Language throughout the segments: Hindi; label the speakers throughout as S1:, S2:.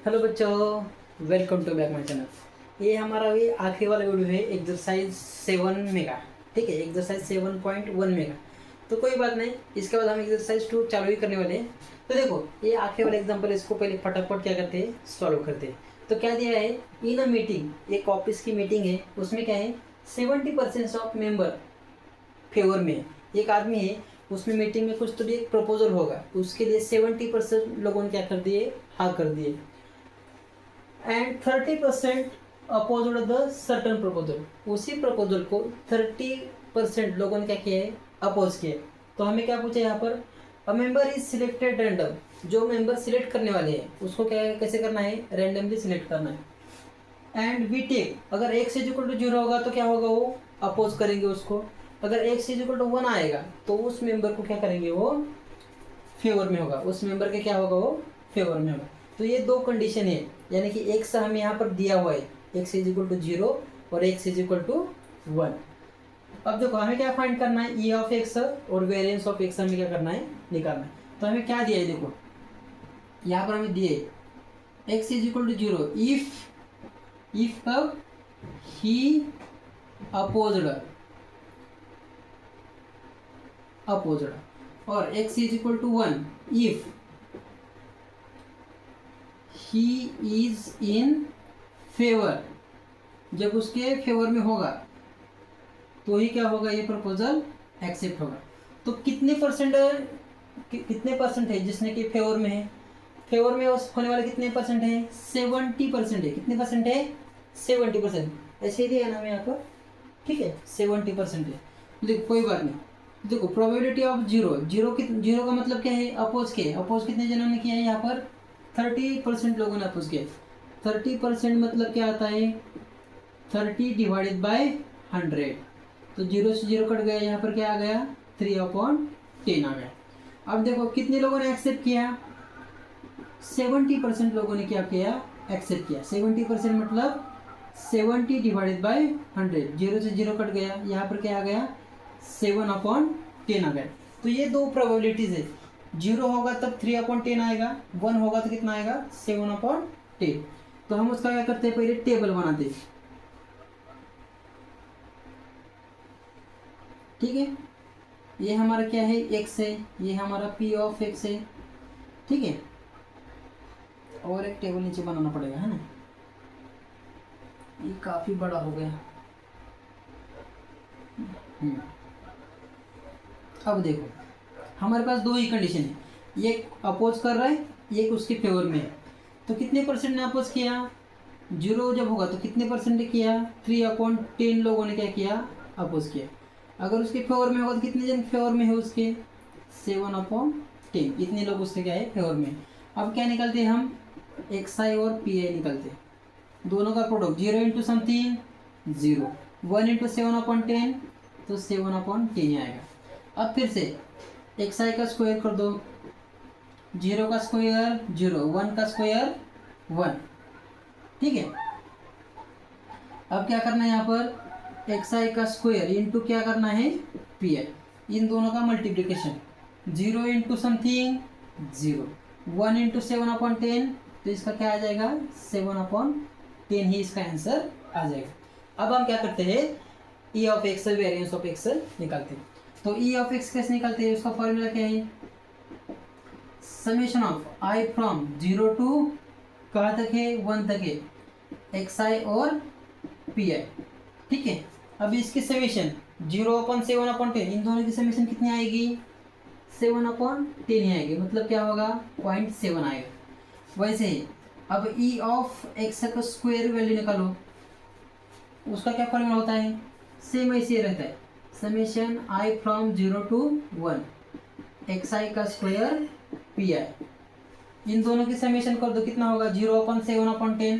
S1: हेलो बच्चों, welcome to back my channel. ये हमारा भी आखिरी वाला वीडियो है एक्सरसाइज 7 में का। ठीक है, एक्सरसाइज 7.1 में का। तो कोई बात नहीं, इसके बाद हम एक्सरसाइज 2 चालू ही करने वाले हैं। तो देखो, ये आखिरी वाला एग्जांपल, इसको पहले फटाफट क्या करते हैं, सॉल्व करते हैं। तो क्या दिया है, इन अ मीटिंग, एक ऑफिस की मीटिंग है, उसमें क्या है 70% ऑफ मेंबर फेवर में है। एक आदमी है, उसमें मीटिंग में कुछ तो भी एक प्रपोजल होगा, उसके लिए 70% लोगों ने क्या कर दिए, हाँ कर दिए। And 30% opposed the certain proposal, उसी प्रपोजल को 30% लोगों ने क्या किया है, अपोज किया है। तो हमें क्या पूछा यहाँ पर, a member is selected random, जो मेंबर सिलेक्ट करने वाले हैं उसको क्या कैसे करना है, रैंडमली सिलेक्ट करना है। एंड वी टेक, अगर x इक्वल टू 0 होगा तो क्या होगा, वो अपोज करेंगे उसको। अगर x इक्वल टू 1 आएगा तो उस मेंबर को क्या करेंगे, वो फेवर में होगा, उस मेंबर के क्या होगा, वो फेवर में होगा। तो ये दो कंडीशन है, यानी कि एक्स हमें यहाँ पर दिया हुआ है, एक्स इज इक्वल टू 0 और एक्स इज इक्वल टू 1। अब देखो, हमें क्या फाइंड करना है, ई ऑफ एक्स और वेरिएंस ऑफ एक्स हमें क्या करना है, निकालना है। तो हमें क्या दिया है, देखो यहाँ पर हमें दिए x is equal to 0 if कब, ही अपोज्ड अपोज्ड, और x is equal to 1 if he is in favour, जब उसके फेवर में होगा तो ही क्या होगा, ये प्रपोजल एक्सेप्ट होगा। तो कितने परसेंट है जिसने कि फेवर में है, फेवर में होने वाले कितने परसेंट है, 70% है। कितने परसेंट है, 70%। ऐसे ही दिया ना हमें यहाँ पर, ठीक है 70% है। देखो कोई बात नहीं, देखो प्रोबेबिलिटी ऑफ जीरो, जीरो का मतलब क्या है, अपोज के, अपोज कितने जनों ने किया है यहाँ पर, 30% लोगों ने अपोज किया। 30% मतलब क्या आता है, 30 डिवाइडेड बाय 100। तो 0 से 0 कट गया, यहाँ पर क्या आ गया, 3/10 आ गया। अब देखो कितने लोगों ने एक्सेप्ट किया, 70% लोगों ने क्या किया, एक्सेप्ट किया। 70% मतलब 70 डिवाइडेड बाय 100, 0 से 0 कट गया, यहाँ पर क्या आ गया, 7/10 आ गया। तो ये दो प्रोबेबिलिटीज है, 0 होगा तब 3/10 आएगा, 1 होगा तो कितना आएगा, 7/10। तो हम उसका क्या करते हैं, पहले टेबल बनाते हैं। ठीक है, ये हमारा क्या है, एक्स है, ये हमारा पी ऑफ एक्स है। ठीक है, और एक टेबल नीचे बनाना पड़ेगा, है ना, ये काफ़ी बड़ा हो गया। अब देखो, हमारे पास दो ही कंडीशन है, ये अपोज कर रहा है, ये उसके फेवर में है। तो कितने परसेंट ने अपोज किया, 0 जब होगा तो कितने परसेंट ने किया, 3/10 लोगों ने क्या किया, अपोज किया। अगर उसके फेवर में होगा तो कितने जन फेवर में है उसके, 7/10, इतने लोग उसके क्या है, फेवर में। अब क्या निकलते हैं हम, एक्स आई और पी आई निकलते हैं, दोनों का प्रोडक्ट, 0 इंटू समथिंग 0, 1 इंटू 7/10, तो 7/10 आएगा। अब फिर से एक्स आई का स्क्वायर कर दो, 0 का स्क्वायर 0, 1 का स्क्वायर 1। ठीक है, अब क्या करना है यहाँ पर, एक्स आई का स्क्वायर इंटू क्या करना है, पी आई, इन दोनों का मल्टीप्लीकेशन, 0 इंटू समथिंग 0, 1 इंटू 7/10, तो इसका क्या आ जाएगा, 7/10 ही इसका आंसर आ जाएगा। अब हम क्या करते हैं, ई of x variance of x निकालते हैं। तो ई ऑफ एक्स कैसे निकालते हैं, उसका फॉर्मूला क्या है, summation of i from 0 to कहाँ तक है, 1 तक है, एक्स आई और पी आई। ठीक है, अब इसकी समेशन 0/7/10, इन दोनों की समेशन कितनी आएगी, 7/10 ही आएगी, मतलब क्या होगा, 0.7 आएगा। वैसे ही अब ई ऑफ एक्स का स्क्वायर वैल्यू निकालो, उसका क्या फॉर्मूला होता है, सेम ऐसे रहता है, summation i from 0 to 1 x i का स्क्वायर पी आई, इन दोनों की समेशन कर दो, कितना होगा, 0/7/10,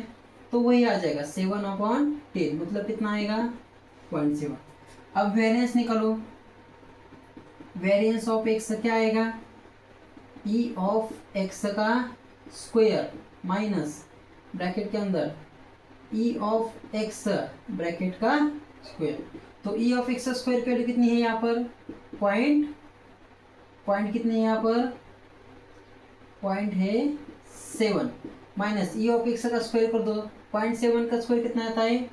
S1: तो वही आ जाएगा 7/10, मतलब कितना आएगा, 0.7। अब वेरिएंस निकालो, वेरिएंस ऑफ एक्स क्या आएगा, ई ऑफ एक्स का स्क्वायर माइनस ब्रैकेट के अंदर ई ऑफ एक्स ब्रैकेट का स्क्वायर। तो ई ऑफ एक्स स्क्वायर की वैल्यू कितनी है यहाँ पर, पॉइंट कितने है यहाँ पर, पॉइंट है 7, माइनस ई ऑफ एक्स का स्क्वायर कर दो, 0.7 का स्क्वायर कितना आता है,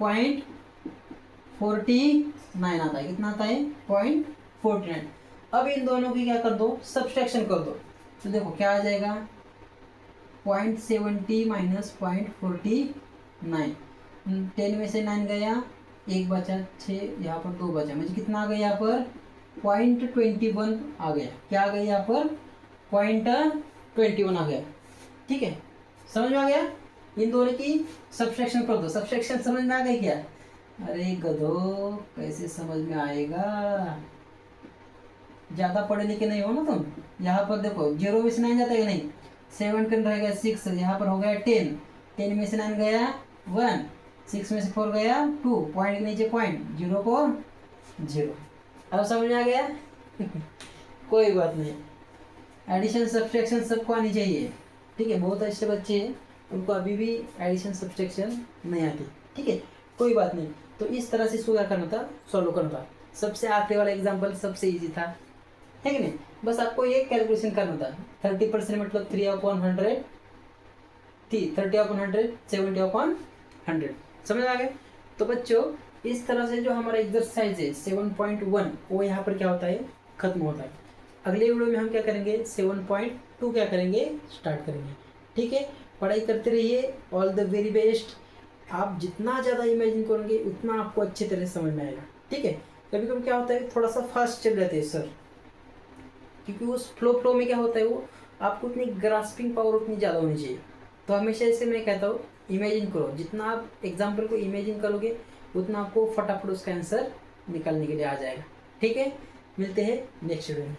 S1: 0.49 आता है, कितना आता है 0.49। अब इन दोनों की क्या कर दो, सब्सट्रैक्शन कर दो, तो देखो क्या आ जाएगा 0.70 माइनस 0.49, 10 में से 9 गया, एक बचा 6, यहाँ पर 2 बचा, मुझे कितना आ गया यहाँ पर 0.21 आ गया, क्या आ गया यहाँ पर 0.21 आ गया। ठीक है, समझ में आ गया। इन दोनों की सब्सट्रैक्शन कर दो, सब्सट्रैक्शन समझ में आ गई क्या, अरे गधो कैसे समझ में आएगा, ज़्यादा पढ़े लिखे नहीं हो ना तुम। यहाँ पर देखो 0 में से 9 जाता है नहीं, 7 का रहेगा 6, यहाँ पर हो गया 10, 10 में से 9 गया 1, 6 में से 4 गया 2, पॉइंट के नीचे पॉइंट, 0 को 0। अब समझ में आ गया कोई बात नहीं, एडिशन सब्सट्रैक्शन सबको आनी चाहिए। ठीक है, बहुत अच्छे बच्चे हैं उनको अभी भी एडिशन सब्सट्रैक्शन नहीं आती। ठीक है, कोई बात नहीं। तो इस तरह से इसको क्या करना था, सॉल्व करना था। सबसे आखिरी वाला एग्जाम्पल सबसे ईजी था, है कि नहीं। बस आपको ये कैलकुलेशन करना था, 30% मतलब 3/100 थी, 30/100 70/100, समझ आ गया। तो बच्चों इस तरह से जो हमारा एक्सरसाइज है 7.1 वो यहाँ पर क्या होता है, खत्म होता है। अगले वीडियो में हम क्या करेंगे 7.2 क्या करेंगे, स्टार्ट करेंगे। ठीक है, पढ़ाई करते रहिए, ऑल द वेरी बेस्ट। आप जितना ज़्यादा इमेजिन करेंगे उतना आपको अच्छी तरह से समझ में आएगा। ठीक है, कभी कभी क्या होता है थोड़ा सा फास्ट चल जाते हैं सर, क्योंकि उस फ्लो में क्या होता है वो आपको उतनी ग्रास्पिंग पावर उतनी ज़्यादा होनी चाहिए। तो हमेशा ऐसे मैं कहता हूँ इमेजिन करो, जितना आप एग्जाम्पल को इमेजिन करोगे उतना आपको फटाफट उसका आंसर निकालने के लिए आ जाएगा। ठीक है, मिलते हैं नेक्स्ट वीडियो में।